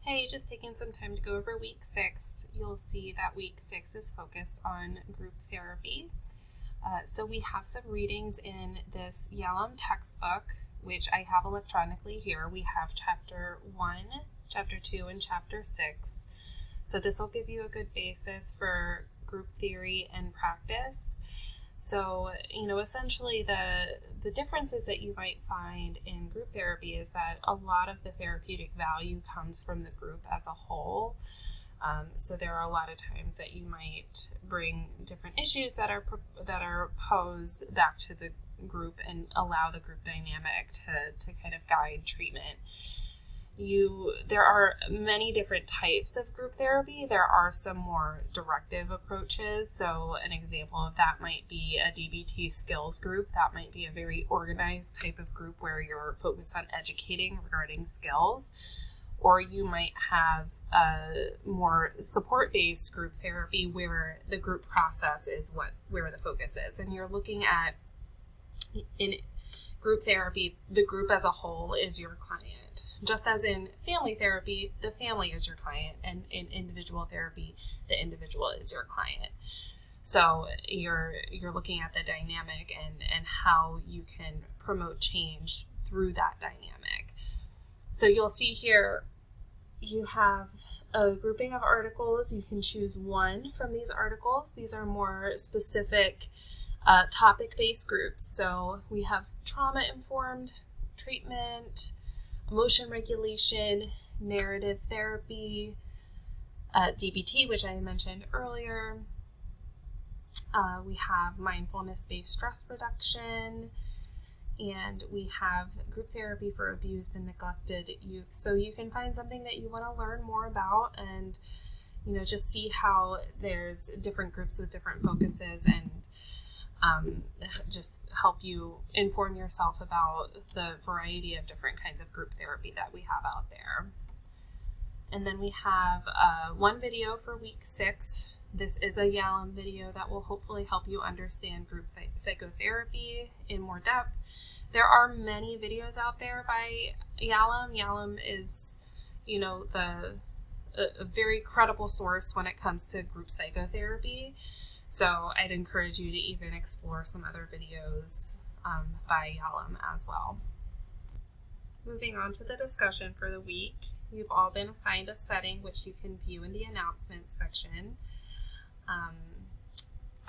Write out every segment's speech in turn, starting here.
Hey, just taking some time to go over week 6. You'll see that week 6 is focused on group therapy. So we have some readings in this Yalom textbook, which I have electronically here. We have chapter 1, chapter 2, and chapter 6. So this will give you a good basis for group theory and practice. So, essentially the differences that you might find in group therapy is that a lot of the therapeutic value comes from the group as a whole. So there are a lot of times that you might bring different issues that are posed back to the group and allow the group dynamic to kind of guide treatment. There are many different types of group therapy. There are some more directive approaches. So an example of that might be a DBT skills group. That might be a very organized type of group where you're focused on educating regarding skills. Or you might have a more support-based group therapy where the group process is where the focus is. And you're looking at, in group therapy, the group as a whole is your client. Just as in family therapy, the family is your client, and in individual therapy, the individual is your client. So you're looking at the dynamic and how you can promote change through that dynamic. So you'll see here you have a grouping of articles. You can choose one from these articles. These are more specific topic-based groups. So we have trauma-informed treatment, emotion regulation, narrative therapy, DBT, which I mentioned earlier. We have mindfulness-based stress reduction, and we have group therapy for abused and neglected youth. So you can find something that you want to learn more about and, just see how there's different groups with different focuses and just help you inform yourself about the variety of different kinds of group therapy that we have out there. And then we have one video for week 6. This is a Yalom video that will hopefully help you understand group psychotherapy in more depth. There are many videos out there by Yalom. Yalom is, a very credible source when it comes to group psychotherapy. So I'd encourage you to even explore some other videos by Yalom as well. Moving on to the discussion for the week, you've all been assigned a setting which you can view in the announcements section.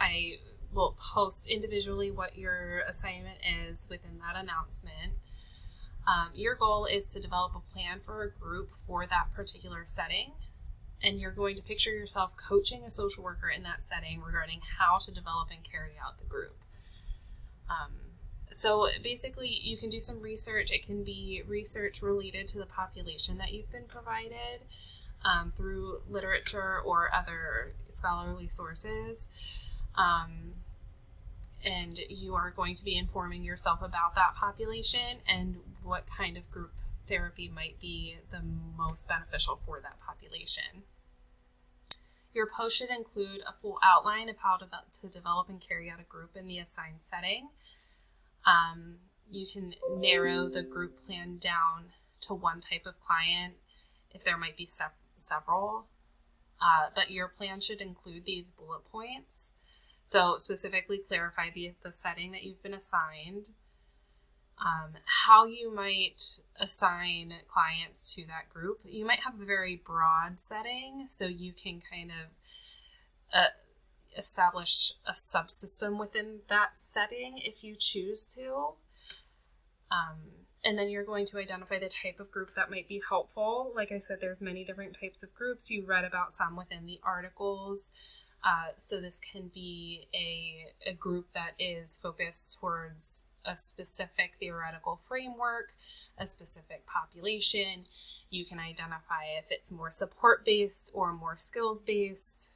I will post individually what your assignment is within that announcement. Your goal is to develop a plan for a group for that particular setting. And you're going to picture yourself coaching a social worker in that setting regarding how to develop and carry out the group. So basically, you can do some research. It can be research related to the population that you've been provided through literature or other scholarly sources. And you are going to be informing yourself about that population and what kind of group therapy might be the most beneficial for that population. Your post should include a full outline of how to develop and carry out a group in the assigned setting. You can narrow the group plan down to one type of client if there might be several, but your plan should include these bullet points. So specifically clarify the setting that you've been assigned, how you might assign clients to that group. You might have a very broad setting, so you can kind of establish a subsystem within that setting if you choose to. And then you're going to identify the type of group that might be helpful. Like I said, there's many different types of groups. You read about some within the articles. So this can be a group that is focused towards a specific theoretical framework, a specific population. You can identify if it's more support-based or more skills-based,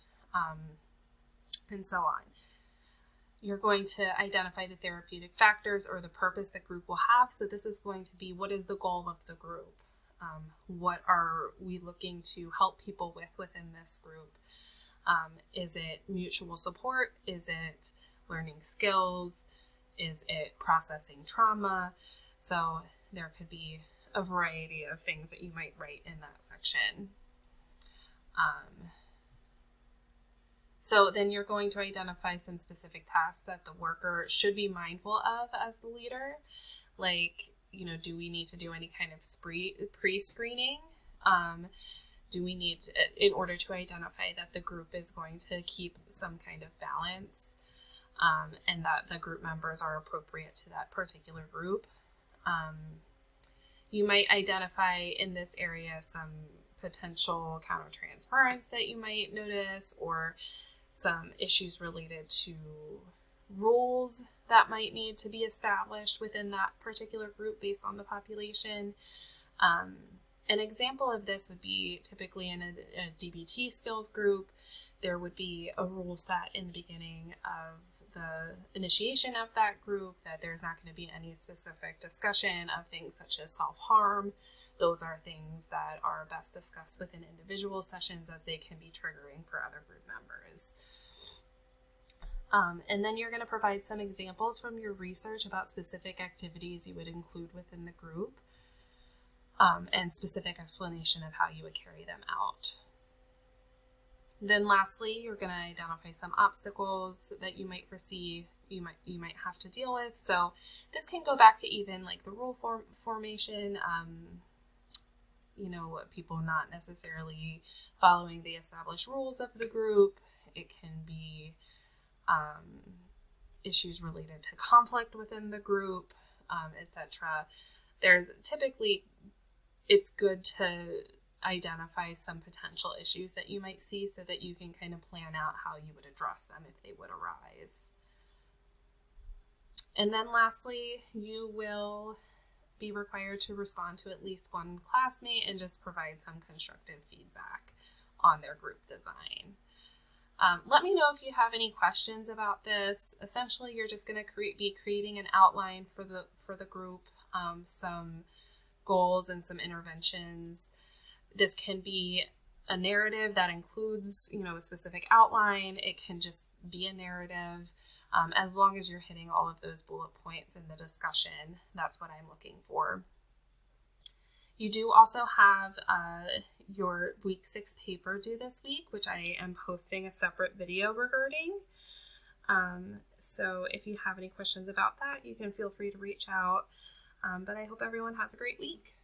and so on. You're going to identify the therapeutic factors or the purpose the group will have. So this is going to be, what is the goal of the group? What are we looking to help people with within this group? Is it mutual support? Is it learning skills? Is it processing trauma? So there could be a variety of things that you might write in that section. So then you're going to identify some specific tasks that the worker should be mindful of as the leader. Like, do we need to do any kind of pre-screening? Do we need to, in order to identify that the group is going to keep some kind of balance, and that the group members are appropriate to that particular group? You might identify in this area some potential countertransference that you might notice, or some issues related to rules that might need to be established within that particular group based on the population. An example of this would be typically in a DBT skills group. There would be a rule set in the beginning of the initiation of that group that there's not going to be any specific discussion of things such as self-harm. Those are things that are best discussed within individual sessions, as they can be triggering for other group members. And then you're going to provide some examples from your research about specific activities you would include within the group, and specific explanation of how you would carry them out. Then lastly, you're going to identify some obstacles that you might foresee you might have to deal with. So this can go back to even like the rule formation, people not necessarily following the established rules of the group. It can be issues related to conflict within the group, etc. It's good to identify some potential issues that you might see so that you can kind of plan out how you would address them if they would arise. And then lastly, you will be required to respond to at least one classmate and just provide some constructive feedback on their group design. Let me know if you have any questions about this. Essentially, you're just going to be creating an outline for the group, some goals and some interventions. This can be a narrative that includes, a specific outline. It can just be a narrative. As long as you're hitting all of those bullet points in the discussion, that's what I'm looking for. You do also have your week 6 paper due this week, which I am posting a separate video regarding. So if you have any questions about that, you can feel free to reach out. But I hope everyone has a great week.